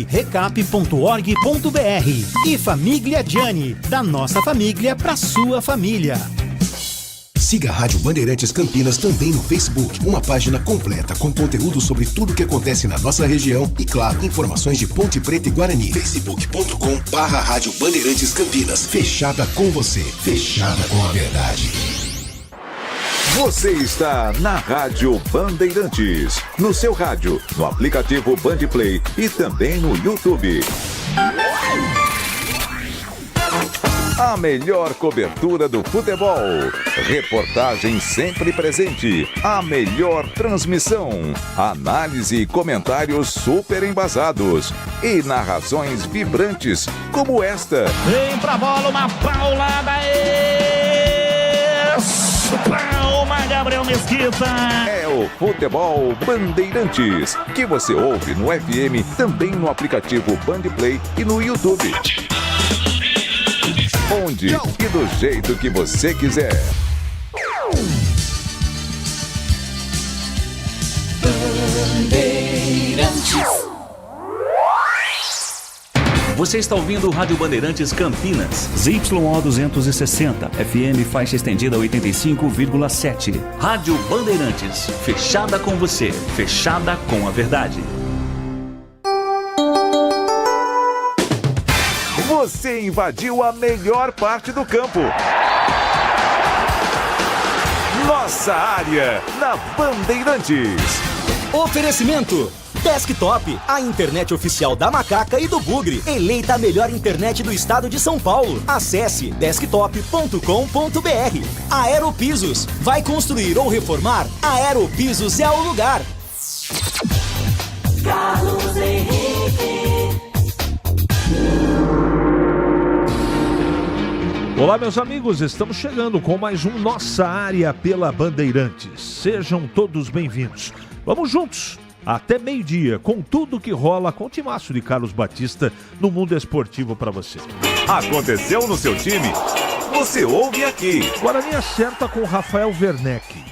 recap.org.br e Família Gianni, da nossa família para sua família. Siga a Rádio Bandeirantes Campinas também no Facebook, uma página completa com conteúdo sobre tudo que acontece na nossa região e, claro, informações de Ponte Preta e Guarani. facebook.com/Rádio Bandeirantes Campinas. Fechada com você, fechada com a verdade. Você está na Rádio Bandeirantes, no seu rádio, no aplicativo Bandplay e também no YouTube. A melhor cobertura do futebol, reportagem sempre presente, a melhor transmissão, análise e comentários super embasados e narrações vibrantes como esta. Vem pra bola, uma paulada Palma, Gabriel Mesquita. É o Futebol Bandeirantes, que você ouve no FM, também no aplicativo Bandplay e no YouTube. Onde e do jeito que você quiser. Bandeirantes. Você está ouvindo o Rádio Bandeirantes Campinas, ZYO 260, FM faixa estendida 85,7. Rádio Bandeirantes, fechada com você, fechada com a verdade. Você invadiu a melhor parte do campo. Nossa área, na Bandeirantes. Oferecimento Desktop, a internet oficial da Macaca e do Bugre. Eleita a melhor internet do estado de São Paulo. Acesse desktop.com.br. Aeropisos, vai construir ou reformar? Aeropisos é o lugar. Carlos Henrique. Olá, meus amigos, estamos chegando com mais um Nossa Área pela Bandeirantes. Sejam todos bem-vindos. Vamos juntos até meio-dia com tudo que rola com o timaço de Carlos Batista no mundo esportivo para você. Aconteceu no seu time? Você ouve aqui. Guarani acerta com Rafael Werneck.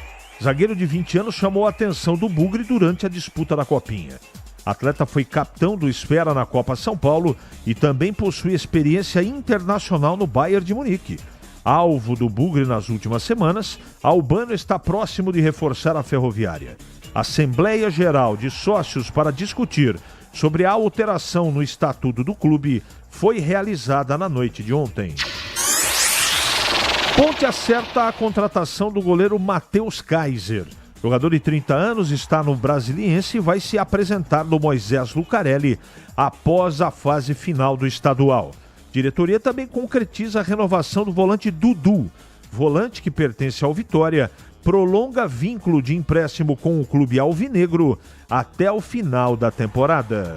Zagueiro de 20 anos chamou a atenção do Bugre durante a disputa da Copinha. Atleta foi capitão do Espera na Copa São Paulo e também possui experiência internacional no Bayern de Munique. Alvo do Bugre nas últimas semanas, Albano está próximo de reforçar a Ferroviária. Assembleia Geral de Sócios para discutir sobre a alteração no estatuto do clube foi realizada na noite de ontem. Ponte acerta a contratação do goleiro Matheus Kaiser. Jogador de 30 anos está no Brasiliense e vai se apresentar no Moisés Lucarelli após a fase final do estadual. Diretoria também concretiza a renovação do volante Dudu. Volante que pertence ao Vitória, prolonga vínculo de empréstimo com o clube alvinegro até o final da temporada.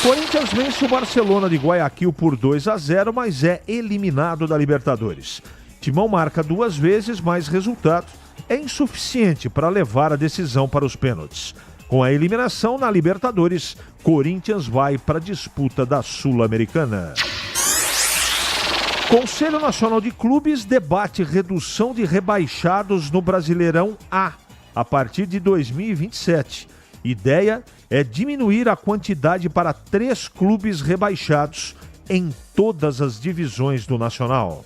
Corinthians vence o Barcelona de Guayaquil por 2-0, mas é eliminado da Libertadores. Timão marca 2 vezes, mas resultado é insuficiente para levar a decisão para os pênaltis. Com a eliminação na Libertadores, Corinthians vai para a disputa da Sul-Americana. Conselho Nacional de Clubes debate redução de rebaixados no Brasileirão a partir de 2027. Ideia é diminuir a quantidade para 3 clubes rebaixados em todas as divisões do Nacional.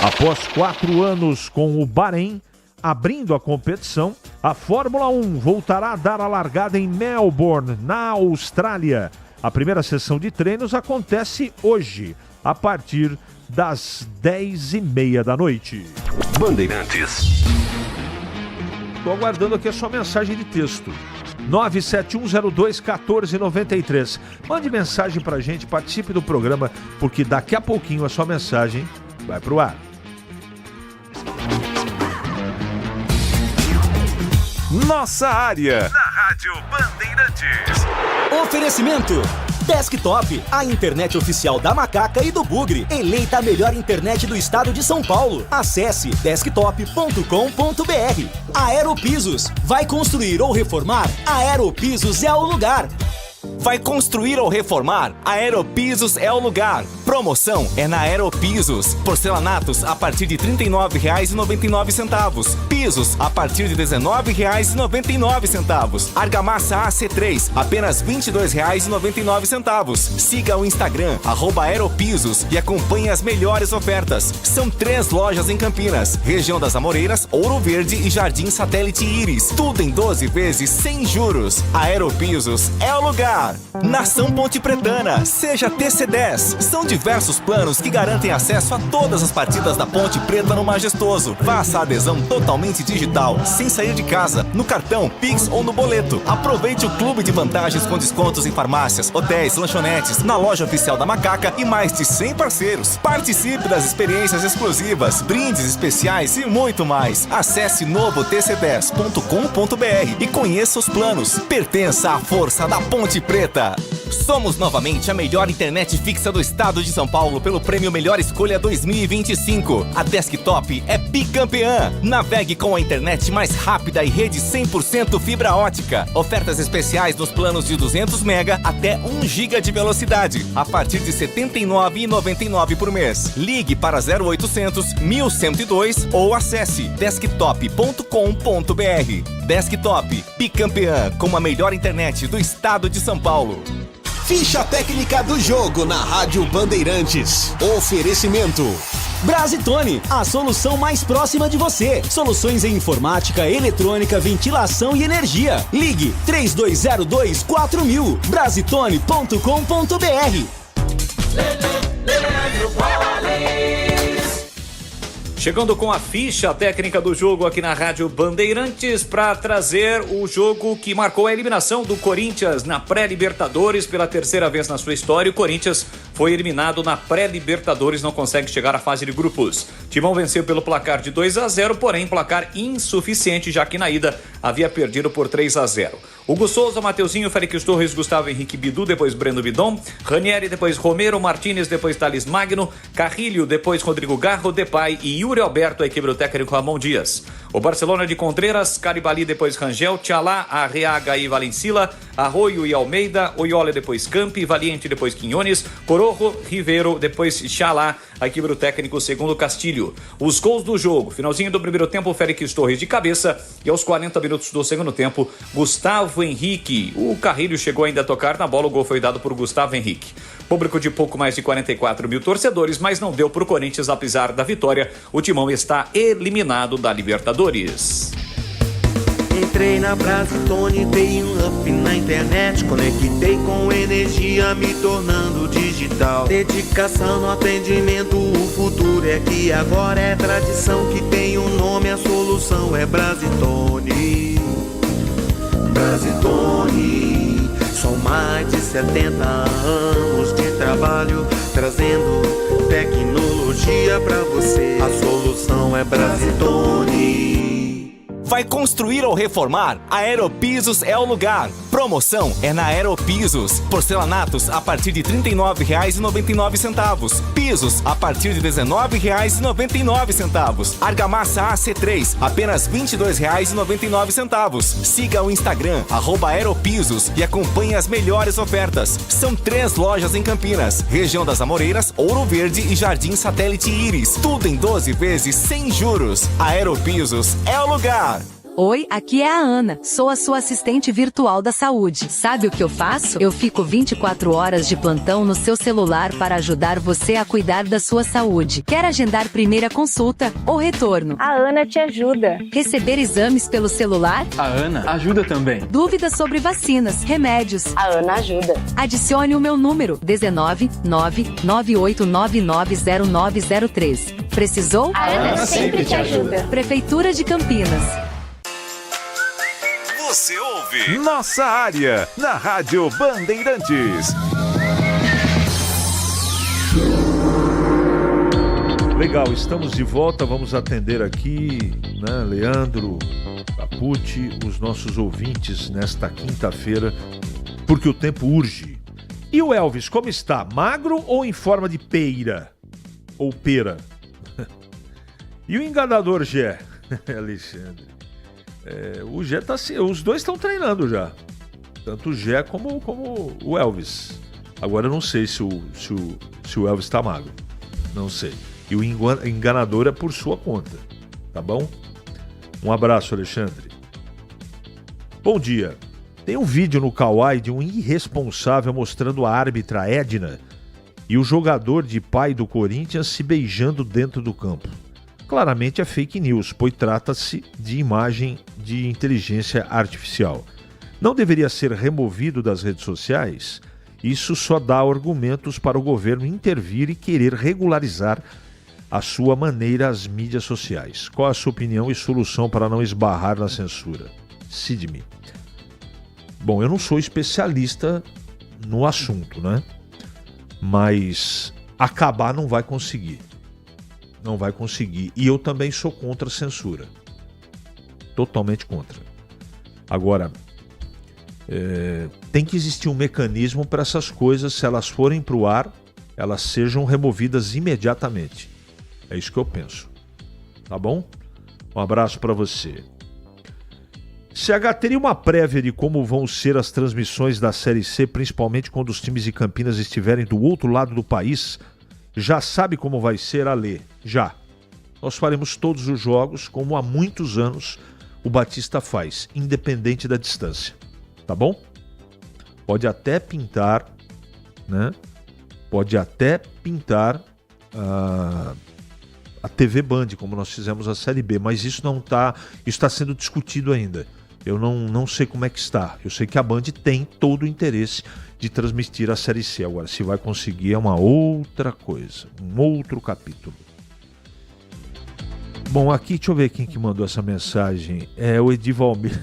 Após 4 anos com o Bahrein abrindo a competição, a Fórmula 1 voltará a dar a largada em Melbourne, na Austrália. A primeira sessão de treinos acontece hoje, a partir das 10h30 da noite. Bandeirantes. Estou aguardando aqui a sua mensagem de texto. 971021493. Mande mensagem pra gente, participe do programa, porque daqui a pouquinho a sua mensagem vai pro ar. Nossa área, na Rádio Bandeirantes. Oferecimento Desktop, a internet oficial da Macaca e do Bugre. Eleita a melhor internet do estado de São Paulo. Acesse desktop.com.br. Aeropisos, vai construir ou reformar? Aeropisos é o lugar. Vai construir ou reformar? A Aeropisos é o lugar. Promoção é na Aeropisos. Porcelanatos a partir de R$ 39,99. Pisos a partir de R$ 19,99. Argamassa AC3, apenas R$ 22,99. Siga o Instagram, @Aeropisos e acompanhe as melhores ofertas. São 3 lojas em Campinas, região das Amoreiras, Ouro Verde e Jardim Satélite Íris. Tudo em 12 vezes sem juros. Aeropisos é o lugar. Nação Ponte Pretana, seja TC10. São diversos planos que garantem acesso a todas as partidas da Ponte Preta no Majestoso. Faça a adesão totalmente digital, sem sair de casa, no cartão, Pix ou no boleto. Aproveite o clube de vantagens com descontos em farmácias, hotéis, lanchonetes, na loja oficial da Macaca e mais de 100 parceiros. Participe das experiências exclusivas, brindes especiais e muito mais. Acesse novotc10.com.br e conheça os planos. Pertença à força da Ponte Preta. Somos novamente a melhor internet fixa do estado de São Paulo pelo prêmio Melhor Escolha 2025. A Desktop é bicampeã. Navegue com a internet mais rápida e rede 100% fibra ótica. Ofertas especiais nos planos de 200 MB até 1 GB de velocidade, a partir de R$ 79,99 por mês. Ligue para 0800 1102 ou acesse desktop.com.br. Desktop, bicampeã com a melhor internet do estado de São Paulo. Ficha técnica do jogo na Rádio Bandeirantes. Oferecimento. Brasitone, a solução mais próxima de você. Soluções em informática, eletrônica, ventilação e energia. Ligue 3202-4000. Brasitone.com.br. Chegando com a ficha técnica do jogo aqui na Rádio Bandeirantes para trazer o jogo que marcou a eliminação do Corinthians na pré-Libertadores pela terceira vez na sua história. O Corinthians foi eliminado na pré-Libertadores, não consegue chegar à fase de grupos. Timão venceu pelo placar de 2-0, porém placar insuficiente, já que na ida havia perdido por 3-0. Hugo Souza, Mateuzinho, Félix Torres, Gustavo Henrique Bidu, depois Breno Bidon, Ranieri, depois Romero, Martínez, depois Thales Magno, Carrilho, depois Rodrigo Garro, Depay e Yuri Alberto, a equipe do técnico Ramon Dias. O Barcelona de Contreras, Caribali, depois Rangel, Tchalá, Arriaga e Valencila, Arroio e Almeida, Oyola, depois Campi, Valiente, depois Quinones, Corojo, Rivero, depois Tchalá, a equipe do técnico segundo Castilho. Os gols do jogo: finalzinho do primeiro tempo, Félix Torres de cabeça, e aos 40 minutos do segundo tempo, Gustavo Henrique. O Carrilho chegou ainda a tocar na bola, o gol foi dado por Gustavo Henrique. Público de pouco mais de 44 mil torcedores, mas não deu para o Corinthians, apesar da vitória. O Timão está eliminado da Libertadores. Entrei na Brasitone, dei um up na internet, conectei com energia, me tornando digital. Dedicação no atendimento, o futuro é que agora é tradição, que tem um nome, a solução é Brasitone. Brasitone, são mais de 70 anos de trabalho, trazendo tecnologia pra você. A solução é Brasitone. Vai construir ou reformar? A Aeropisos é o lugar. Promoção é na Aeropisos. Porcelanatos a partir de R$ 39,99. Pisos a partir de R$ 19,99. Argamassa AC3, apenas R$ 22,99. Siga o Instagram, @Aeropisos e acompanhe as melhores ofertas. São 3 lojas em Campinas, região das Amoreiras, Ouro Verde e Jardim Satélite Íris. Tudo em 12 vezes sem juros. Aeropisos é o lugar. Oi, aqui é a Ana, sou a sua assistente virtual da saúde. Sabe o que eu faço? Eu fico 24 horas de plantão no seu celular para ajudar você a cuidar da sua saúde. Quer agendar primeira consulta ou retorno? A Ana te ajuda. Receber exames pelo celular? A Ana ajuda também. Dúvidas sobre vacinas, remédios? A Ana ajuda. Adicione o meu número, 19 998990903. Precisou? A Ana sempre te ajuda. Prefeitura de Campinas. Você ouve Nossa Área, na Rádio Bandeirantes. Legal, estamos de volta, vamos atender aqui, né, Leandro, Capucci, os nossos ouvintes nesta quinta-feira, porque o tempo urge. E o Elvis, como está? Magro ou em forma de peira? Ou pera? E o enganador Gé? Alexandre. O Gé tá, os dois estão treinando já. Tanto o Gé como o Elvis. Agora eu não sei se o Elvis tá magro. Não sei. E o enganador é por sua conta. Tá bom? Um abraço, Alexandre. Bom dia. Tem um vídeo no Kawaii de um irresponsável mostrando a árbitra Edna e o jogador de pai do Corinthians se beijando dentro do campo. Claramente é fake news, pois trata-se de imagem de inteligência artificial. Não deveria ser removido das redes sociais? Isso só dá argumentos para o governo intervir e querer regularizar a sua maneira às mídias sociais. Qual a sua opinião e solução para não esbarrar na censura? Sidney. Bom, eu não sou especialista no assunto, né? Mas acabar não vai conseguir. Não vai conseguir. E eu também sou contra a censura. Totalmente contra. Agora, tem que existir um mecanismo para essas coisas, se elas forem para o ar, elas sejam removidas imediatamente. É isso que eu penso. Tá bom? Um abraço para você. CH, teria uma prévia de como vão ser as transmissões da Série C, principalmente quando os times de Campinas estiverem do outro lado do país? Já sabe como vai ser, Alê? Já. Nós faremos todos os jogos como há muitos anos o Batista faz, independente da distância. Tá bom? Pode até pintar, né? Pode até pintar a TV Band, como nós fizemos a Série B, mas isso não está, isso está sendo discutido ainda. Eu não sei como é que está. Eu sei que a Band tem todo o interesse de transmitir a Série C. Agora, se vai conseguir é uma outra coisa, um outro capítulo. Bom, aqui, deixa eu ver quem que mandou essa mensagem. É o Edivalmir.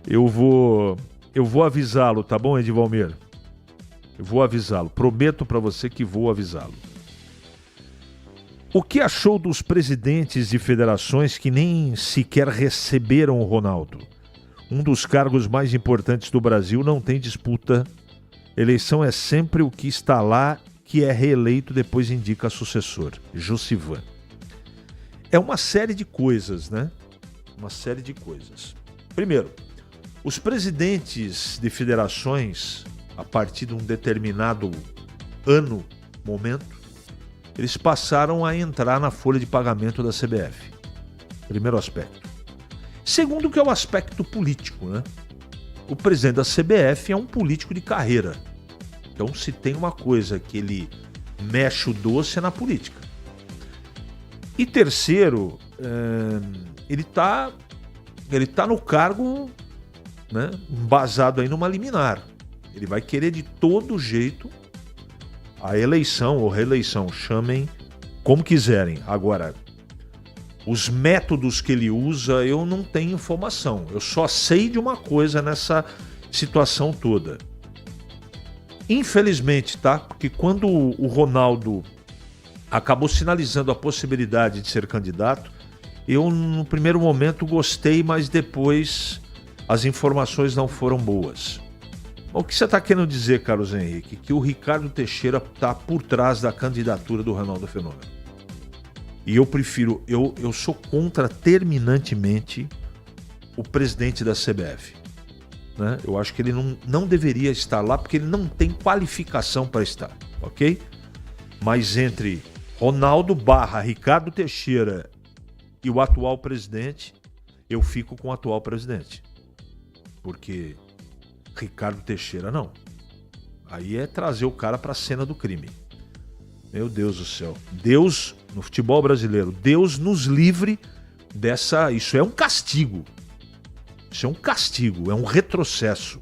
Eu vou avisá-lo, tá bom, Edivalmir? Eu vou avisá-lo. Prometo para você que vou avisá-lo. O que achou dos presidentes de federações que nem sequer receberam o Ronaldo? Um dos cargos mais importantes do Brasil não tem disputa. Eleição é sempre o que está lá, que é reeleito, depois indica sucessor. Josivan. É uma série de coisas, né? Uma série de coisas. Primeiro, os presidentes de federações, a partir de um determinado momento, eles passaram a entrar na folha de pagamento da CBF. Primeiro aspecto. Segundo, que é o aspecto político, né? O presidente da CBF é um político de carreira. Então, se tem uma coisa que ele mexe o doce, é na política. E terceiro, ele tá no cargo, né, embasado aí numa liminar. Ele vai querer de todo jeito a eleição ou reeleição, chamem como quiserem. Agora, os métodos que ele usa, eu não tenho informação. Eu só sei de uma coisa nessa situação toda. Infelizmente, tá? Porque quando o Ronaldo acabou sinalizando a possibilidade de ser candidato, eu no primeiro momento gostei, mas depois as informações não foram boas. O que você está querendo dizer, Carlos Henrique? Que o Ricardo Teixeira está por trás da candidatura do Ronaldo Fenômeno. E eu prefiro, eu sou contra terminantemente o presidente da CBF. Né? Eu acho que ele não deveria estar lá porque ele não tem qualificação para estar, ok? Mas entre Ronaldo / Ricardo Teixeira e o atual presidente, eu fico com o atual presidente. Porque Ricardo Teixeira não. Aí é trazer o cara para a cena do crime. Meu Deus do céu. Deus, no futebol brasileiro, Deus nos livre dessa... Isso é um castigo. Isso é um castigo, é um retrocesso.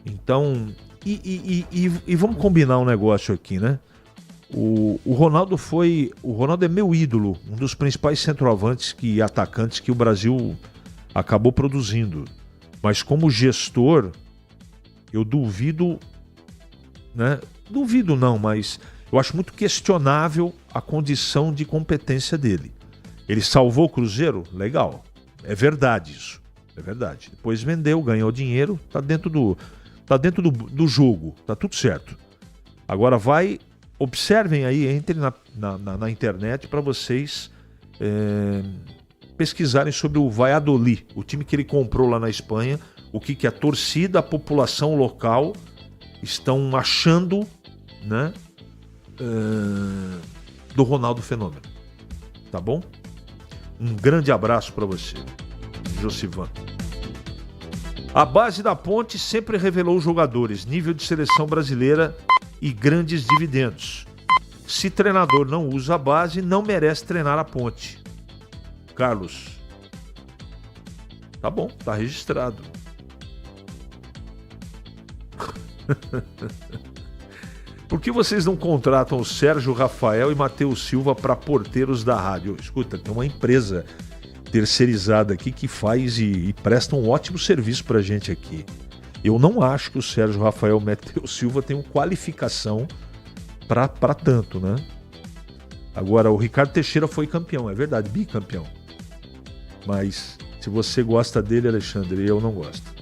Então, e vamos combinar um negócio aqui, né? O Ronaldo é meu ídolo, um dos principais centroavantes e atacantes que o Brasil acabou produzindo. Mas como gestor, eu duvido, né? Duvido não, mas eu acho muito questionável a condição de competência dele. Ele salvou o Cruzeiro? Legal. É verdade isso. É verdade. Depois vendeu, ganhou dinheiro, tá dentro do jogo, tá tudo certo. Agora observem aí, entrem na internet para vocês pesquisarem sobre o Valladolid, o time que ele comprou lá na Espanha, o que a torcida, a população local estão achando, né, do Ronaldo Fenômeno. Tá bom? Um grande abraço para você, Josivan. A base da Ponte sempre revelou jogadores, nível de seleção brasileira e grandes dividendos. Se treinador não usa a base, não merece treinar a Ponte. Carlos. Tá bom, tá registrado. Por que vocês não contratam o Sérgio Rafael e Matheus Silva para porteiros da rádio? Escuta, tem uma empresa terceirizada aqui que faz e presta um ótimo serviço pra gente aqui. Eu não acho que o Sérgio Rafael e Matheus Silva tenham qualificação para tanto, né? Agora, o Ricardo Teixeira foi campeão, é verdade, bicampeão. Mas se você gosta dele, Alexandre, eu não gosto.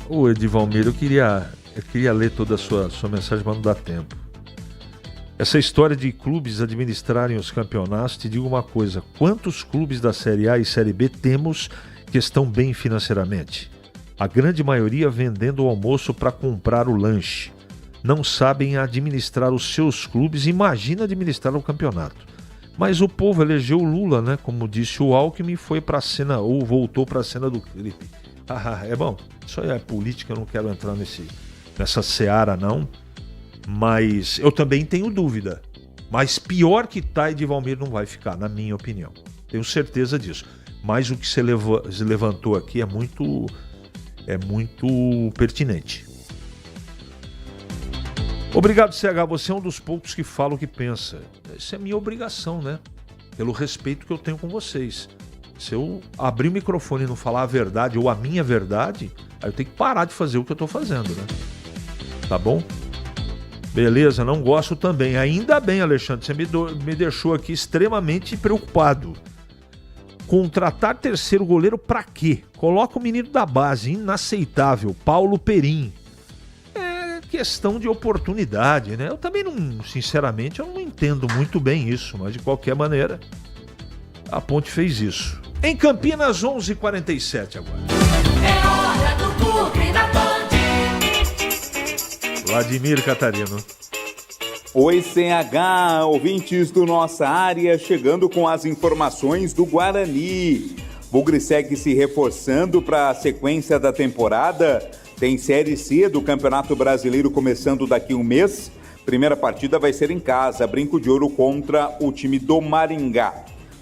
Ô, Edivalmir, eu queria ler toda a sua mensagem, mas não dá tempo. Essa história de clubes administrarem os campeonatos, te digo uma coisa, quantos clubes da Série A e Série B temos que estão bem financeiramente? A grande maioria vendendo o almoço para comprar o lanche. Não sabem administrar os seus clubes, imagina administrar o campeonato. Mas o povo elegeu o Lula, né? Como disse o Alckmin, foi para a cena, ou voltou para a cena do clipe. É bom, isso aí é política, eu não quero entrar nessa seara não. Mas eu também tenho dúvida. Mas pior que tá, Edivalmir não vai ficar, na minha opinião. Tenho certeza disso. Mas o que se levantou aqui é muito pertinente. Obrigado, CH. Você é um dos poucos que fala o que pensa. Isso é minha obrigação, né? Pelo respeito que eu tenho com vocês. Se eu abrir o microfone e não falar a verdade ou a minha verdade, aí eu tenho que parar de fazer o que eu tô fazendo, né? Tá bom? Beleza, não gosto também. Ainda bem, Alexandre, você me deixou aqui extremamente preocupado. Contratar terceiro goleiro pra quê? Coloca o menino da base, inaceitável, Paulo Perim. É questão de oportunidade, né? Eu também não, sinceramente, eu não entendo muito bem isso, mas de qualquer maneira, a Ponte fez isso. Em Campinas, 11h47 agora. É hora do Bugre da Band. Vladimir Catarino. Oi, CH, ouvintes do Nossa Área, chegando com as informações do Guarani. Bugre segue se reforçando para a sequência da temporada. Tem Série C do Campeonato Brasileiro começando daqui um mês. Primeira partida vai ser em casa, Brinco de Ouro contra o time do Maringá.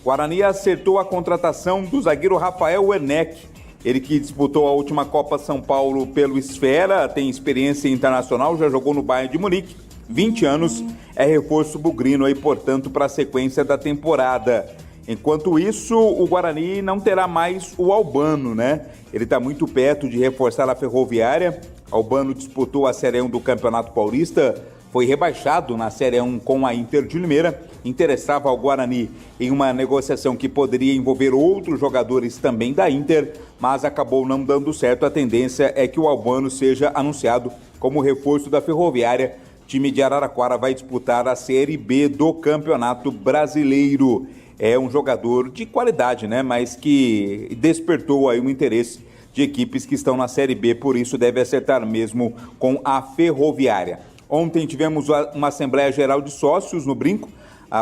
Guarani acertou a contratação do zagueiro Rafael Werneck. Ele que disputou a última Copa São Paulo pelo Esfera, tem experiência internacional, já jogou no Bayern de Munique, 20 anos, é reforço bugrino aí, portanto, para a sequência da temporada. Enquanto isso, o Guarani não terá mais o Albano, né? Ele está muito perto de reforçar a Ferroviária. Albano disputou a Série 1 do Campeonato Paulista, foi rebaixado na Série 1 com a Inter de Limeira, interessava ao Guarani em uma negociação que poderia envolver outros jogadores também da Inter, mas acabou não dando certo. A tendência é que o Albano seja anunciado como reforço da Ferroviária. O time de Araraquara vai disputar a Série B do Campeonato Brasileiro. É um jogador de qualidade, né? Mas que despertou aí um interesse de equipes que estão na Série B, por isso deve acertar mesmo com a Ferroviária. Ontem tivemos uma Assembleia Geral de Sócios no Brinco.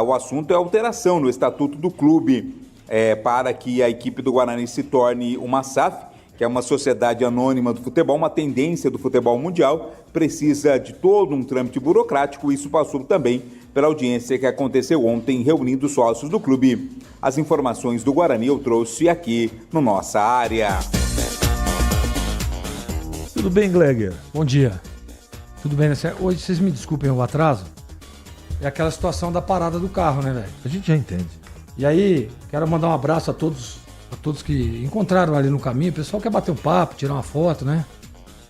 O assunto é alteração no estatuto do clube para que a equipe do Guarani se torne uma SAF, que é uma sociedade anônima do futebol, uma tendência do futebol mundial, precisa de todo um trâmite burocrático. Isso passou também pela audiência que aconteceu ontem, reunindo os sócios do clube. As informações do Guarani eu trouxe aqui no Nossa Área. Tudo bem, Gleger? Bom dia. Tudo bem, né? Hoje, vocês me desculpem o atraso, é aquela situação da parada do carro, né, velho? A gente já entende. E aí, quero mandar um abraço a todos que encontraram ali no caminho. O pessoal quer bater um papo, tirar uma foto, né?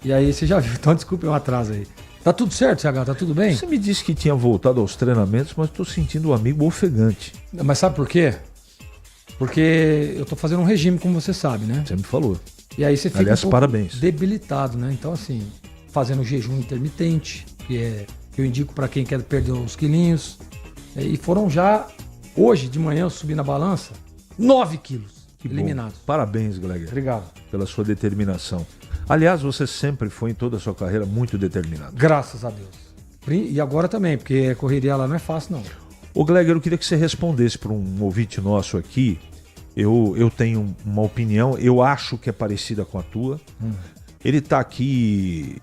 E aí, você já viu, então desculpem o atraso aí. Tá tudo certo, CH? Tá tudo bem? Você me disse que tinha voltado aos treinamentos, mas tô sentindo um amigo ofegante. Mas sabe por quê? Porque eu tô fazendo um regime, como você sabe, né? Você me falou. E aí você fica Aliás, parabéns. Debilitado, né? Então, assim, fazendo jejum intermitente, que eu indico para quem quer perder uns quilinhos. E foram já, hoje de manhã eu subi na balança, 9 quilos Que eliminados. bom. Parabéns, Gleger. Obrigado. Pela sua determinação. Aliás, você sempre foi, em toda a sua carreira, muito determinado. Graças a Deus. E agora também, porque a correria lá não é fácil, não. Ô, Gleger, eu queria que você respondesse para um ouvinte nosso aqui. Eu tenho uma opinião, eu acho que é parecida com a tua. Ele está aqui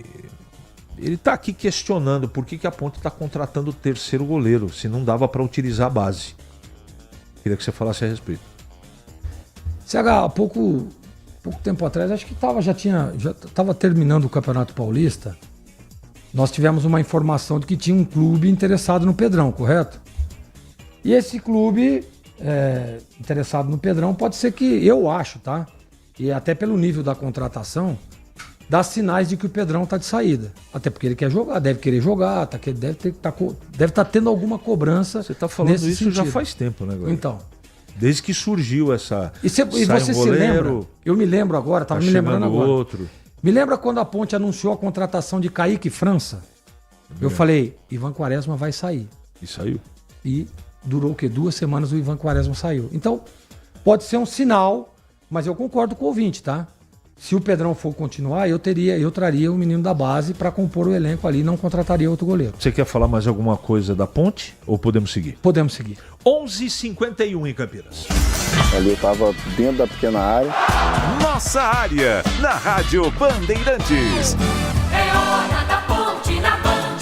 questionando por que a Ponte está contratando o terceiro goleiro, se não dava para utilizar a base. Queria que você falasse a respeito. CH, há pouco tempo atrás, acho que já estava terminando o Campeonato Paulista. Nós tivemos uma informação de que tinha um clube interessado no Pedrão, correto? E esse clube interessado no Pedrão pode ser que, eu acho, tá? E até pelo nível da contratação, dá sinais de que o Pedrão tá de saída. Até porque ele quer jogar, deve querer jogar, deve estar tendo alguma cobrança. Você tá falando nesse isso sentido. já faz tempo, né, Gleger? Então. Desde que surgiu essa... E você se lembra? Eu me lembro agora, estava me lembrando agora. Outro. Me lembra quando a Ponte anunciou a contratação de Kaique França? Eu falei, Ivan Quaresma vai sair. E saiu. E durou o quê? 2 semanas o Ivan Quaresma saiu. Então, pode ser um sinal, mas eu concordo com o ouvinte, tá? Se o Pedrão for continuar, eu traria o menino da base para compor o elenco ali, não contrataria outro goleiro. Você quer falar mais alguma coisa da Ponte ou podemos seguir? Podemos seguir. 11h51 em Campinas. Ali eu estava dentro da pequena área. Nossa área, na Rádio Bandeirantes. É hora da Ponte na Band.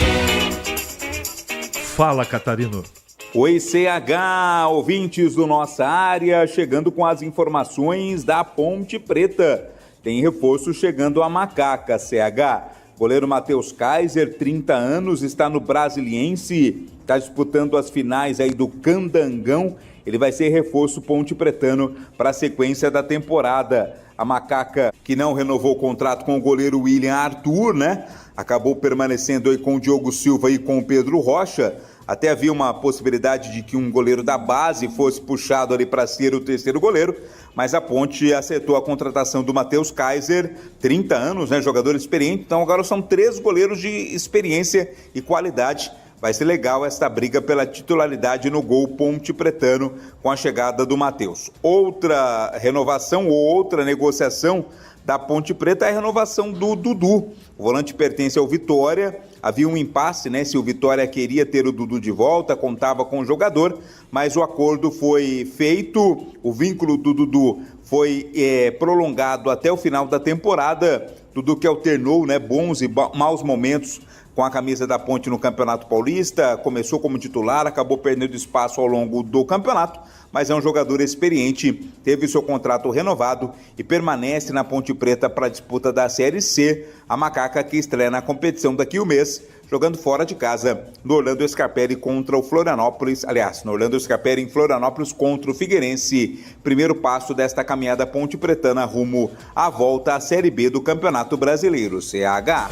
Fala, Catarino. Oi, CH, ouvintes do Nossa Área, chegando com as informações da Ponte Preta. Tem reforço chegando a Macaca, CH. Goleiro Matheus Kaiser, 30 anos, está no Brasiliense, está disputando as finais aí do Candangão. Ele vai ser reforço ponte pretano para a sequência da temporada. A Macaca, que não renovou o contrato com o goleiro William Arthur, né? Acabou permanecendo aí com o Diogo Silva e com o Pedro Rocha. Até havia uma possibilidade de que um goleiro da base fosse puxado ali para ser o terceiro goleiro, mas a Ponte acertou a contratação do Matheus Kaiser, 30 anos, né, jogador experiente. Então agora são 3 goleiros de experiência e qualidade. Vai ser legal esta briga pela titularidade no gol ponte pretano com a chegada do Matheus. Outra renovação ou outra negociação da Ponte Preta é a renovação do Dudu. O volante pertence ao Vitória. Havia um impasse, né? Se o Vitória queria ter o Dudu de volta, contava com o jogador, mas o acordo foi feito, o vínculo do Dudu foi prolongado até o final da temporada. Dudu que alternou, né, bons e maus momentos com a camisa da Ponte no Campeonato Paulista, começou como titular, acabou perdendo espaço ao longo do campeonato, mas é um jogador experiente, teve seu contrato renovado e permanece na Ponte Preta para a disputa da Série C, a Macaca que estreia na competição daqui a um mês, jogando fora de casa no Orlando Scarpelli contra o Florianópolis, no Orlando Scarpelli em Florianópolis contra o Figueirense, primeiro passo desta caminhada ponte pretana rumo à volta à Série B do Campeonato Brasileiro, CH.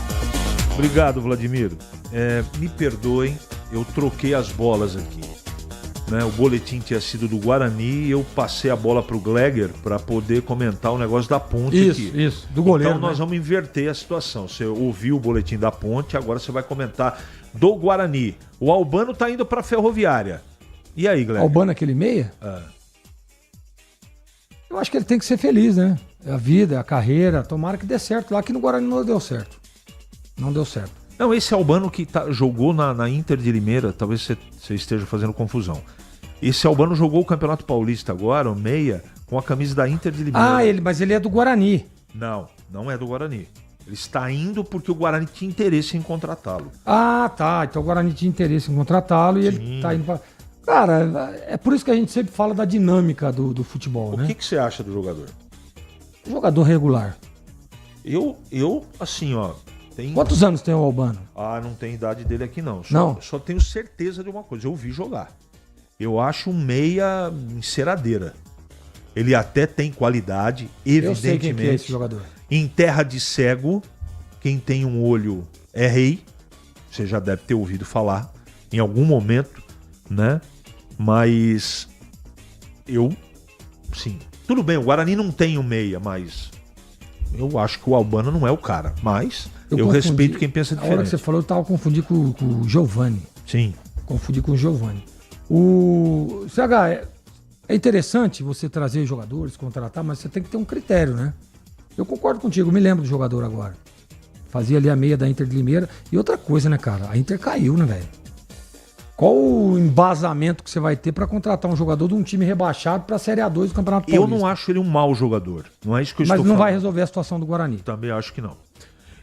Obrigado, Vladimir. Me perdoem, eu troquei as bolas aqui. Né? O boletim tinha sido do Guarani e eu passei a bola para o Gleger para poder comentar o negócio da Ponte aqui. Isso, do goleiro. Então nós vamos inverter a situação. Você ouviu o boletim da Ponte, agora você vai comentar do Guarani. O Albano está indo para a Ferroviária. E aí, Gleger? Albano, aquele meia? Eu acho que ele tem que ser feliz, né? É a vida, é a carreira. Tomara que dê certo lá, que no Guarani não deu certo. Não deu certo. Não, esse Albano que jogou na Inter de Limeira, talvez você esteja fazendo confusão. Esse Albano jogou o Campeonato Paulista agora, o meia, com a camisa da Inter de Limeira. Mas ele é do Guarani. Não é do Guarani. Ele está indo porque o Guarani tinha interesse em contratá-lo. Tá. Então o Guarani tinha interesse em contratá-lo e ele está indo para... Cara, é por isso que a gente sempre fala da dinâmica do futebol, né? O que você acha do jogador? Jogador regular. Eu assim, ó... Quantos anos tem o Albano? Não tem idade dele aqui não. Só tenho certeza de uma coisa, eu vi jogar. Eu acho um meia enceradeira. Ele até tem qualidade, evidentemente. Eu sei quem é esse jogador. Em terra de cego, quem tem um olho é rei. Você já deve ter ouvido falar em algum momento, né? Mas sim. Tudo bem, o Guarani não tem um meia, mas eu acho que o Albano não é o cara. Mas eu respeito quem pensa diferente. Na hora que você falou, eu tava confundindo com o Giovani. Sim. Confundi com o Giovani. O CH, É interessante você trazer jogadores, contratar, mas você tem que ter um critério, né? Eu concordo contigo, me lembro do jogador agora. Fazia ali a meia da Inter de Limeira. E outra coisa, né, cara? A Inter caiu, né, velho? Qual o embasamento que você vai ter para contratar um jogador de um time rebaixado para a Série A2 do Campeonato Paulista? Eu não acho ele um mau jogador. Não é isso que eu estou falando. Mas não vai resolver a situação do Guarani. Também acho que não.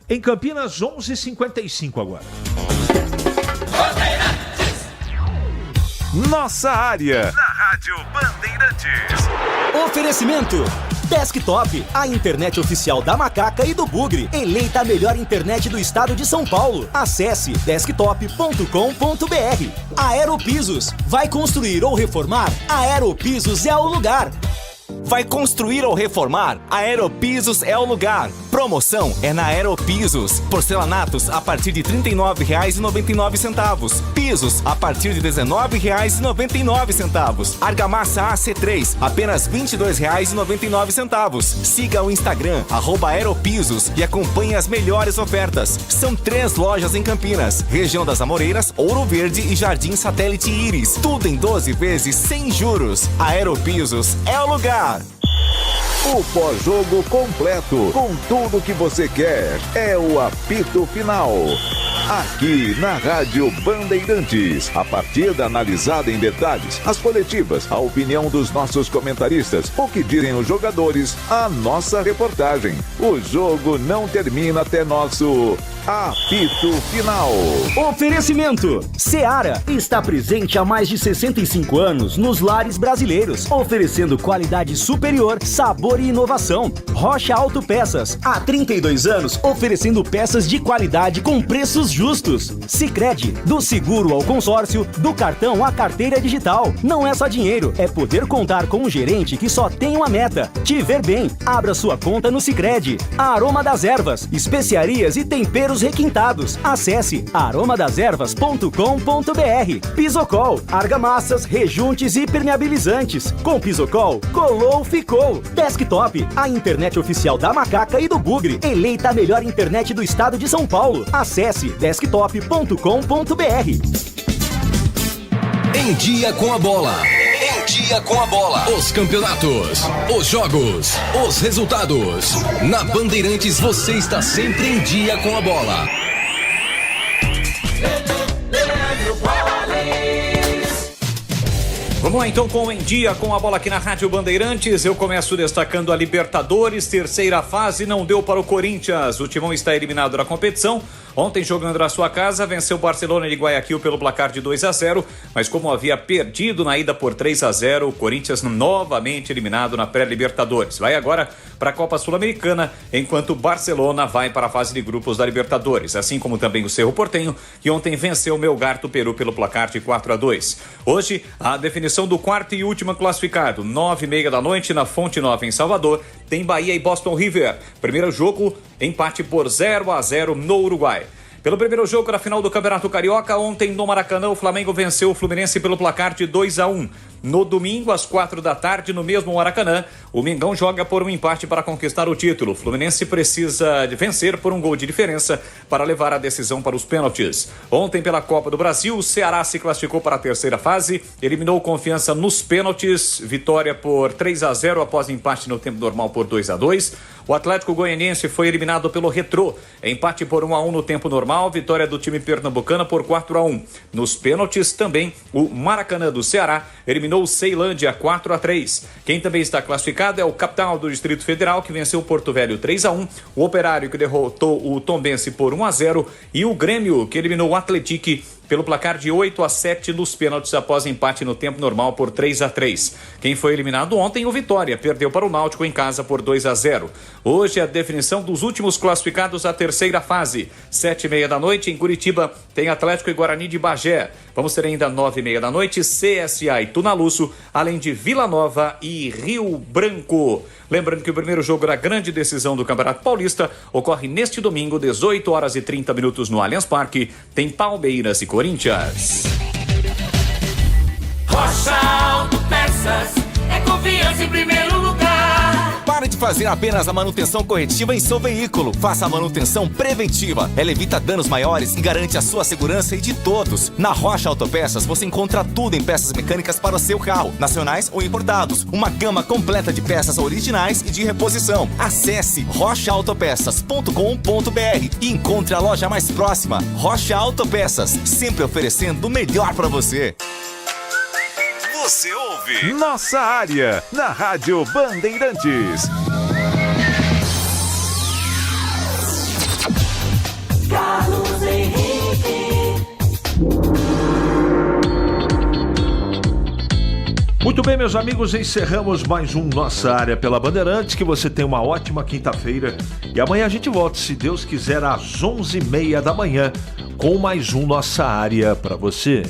Em Campinas, 11h55 agora. Nossa área. Na Rádio Bandeirantes. Oferecimento. Desktop, a internet oficial da Macaca e do Bugre. Eleita a melhor internet do estado de São Paulo. Acesse desktop.com.br. Aeropisos. Vai construir ou reformar? Aeropisos é o lugar. Vai construir ou reformar? Aeropisos é o lugar. Promoção é na Aeropisos. Porcelanatos a partir de R$ 39,99. Pisos a partir de R$ 19,99. Argamassa AC3, apenas R$ 22,99. Siga o Instagram, @Aeropisos e acompanhe as melhores ofertas. São 3 lojas em Campinas, região das Amoreiras, Ouro Verde e Jardim Satélite Íris. Tudo em 12 vezes sem juros. Aeropisos é o lugar. O pós-jogo completo, com tudo que você quer, é o apito final. Aqui na Rádio Bandeirantes, a partida analisada em detalhes, as coletivas, a opinião dos nossos comentaristas, o que dizem os jogadores, a nossa reportagem. O jogo não termina até nosso apito final. Oferecimento. Seara está presente há mais de 65 anos nos lares brasileiros, oferecendo qualidade superior, sabor e inovação. Rocha Autopeças, há 32 anos, oferecendo peças de qualidade com preços justos. Sicredi, do seguro ao consórcio, do cartão à carteira digital. Não é só dinheiro, é poder contar com um gerente que só tem uma meta: te ver bem. Abra sua conta no Sicredi. Aroma das Ervas, especiarias e temperos requintados. Acesse aromadeservas.com.br. Pisocol, argamassas, rejuntes e permeabilizantes. Com Pisocol, colou, ficou. Desktop, a internet oficial da Macaca e do Bugre. Eleita a melhor internet do estado de São Paulo. Acesse desktop.com.br. Em Dia com a Bola. Em Dia com a Bola. Os campeonatos, os jogos, os resultados. Na Bandeirantes você está sempre em dia com a bola. Vamos lá então com o Em Dia com a Bola aqui na Rádio Bandeirantes. Eu começo destacando a Libertadores, terceira fase, não deu para o Corinthians. O Timão está eliminado da competição. Ontem, jogando na sua casa, venceu o Barcelona de Guayaquil pelo placar de 2-0, mas como havia perdido na ida por 3-0, o Corinthians novamente eliminado na pré-Libertadores. Vai agora para a Copa Sul-Americana, enquanto o Barcelona vai para a fase de grupos da Libertadores, assim como também o Cerro Porteño, que ontem venceu o Melgar do Peru pelo placar de 4-2. Hoje, a definição do quarto e último classificado, 9h30 da noite, na Fonte Nova, em Salvador, tem Bahia e Boston River. Primeiro jogo, empate por 0-0 no Uruguai. Pelo primeiro jogo da final do Campeonato Carioca, ontem no Maracanã, o Flamengo venceu o Fluminense pelo placar de 2-1. No domingo, às 4h, no mesmo Maracanã, o Mengão joga por um empate para conquistar o título. O Fluminense precisa de vencer por um gol de diferença para levar a decisão para os pênaltis. Ontem, pela Copa do Brasil, o Ceará se classificou para a terceira fase, eliminou o Confiança nos pênaltis, vitória por 3-0 após empate no tempo normal por 2-2. O Atlético Goianiense foi eliminado pelo Retrô, empate por 1-1 no tempo normal, vitória do time pernambucano por 4-1. Nos pênaltis também, o Maracanã do Ceará eliminou o Ceilândia 4-3. Quem também está classificado é o Capital do Distrito Federal, que venceu o Porto Velho 3-1, o Operário, que derrotou o Tombense por 1-0, e o Grêmio, que eliminou o Atlético pelo placar de 8-7 nos pênaltis após empate no tempo normal por 3-3. Quem foi eliminado ontem, o Vitória, perdeu para o Náutico em casa por 2-0. Hoje a definição dos últimos classificados à terceira fase. 7h30 da noite em Curitiba tem Atlético e Guarani de Bagé. Vamos ter ainda 9h30 da noite CSA e Tunalusso, além de Vila Nova e Rio Branco. Lembrando que o primeiro jogo da grande decisão do Campeonato Paulista ocorre neste domingo, 18h30 no Allianz Parque. Tem Palmeiras e Corinthians. Rocha Autopeças é confiança em primeiro lugar. Pare de fazer apenas a manutenção corretiva em seu veículo. Faça a manutenção preventiva. Ela evita danos maiores e garante a sua segurança e de todos. Na Rocha Autopeças você encontra tudo em peças mecânicas para o seu carro, nacionais ou importados. Uma gama completa de peças originais e de reposição. Acesse rochaautopeças.com.br e encontre a loja mais próxima. Rocha Autopeças, sempre oferecendo o melhor para você. Você ouve Nossa Área, na Rádio Bandeirantes. Carlos Henrique. Muito bem, meus amigos, encerramos mais um Nossa Área pela Bandeirantes. Que você tenha uma ótima quinta-feira. E amanhã a gente volta, se Deus quiser, às 11h30 da manhã, com mais um Nossa Área para você.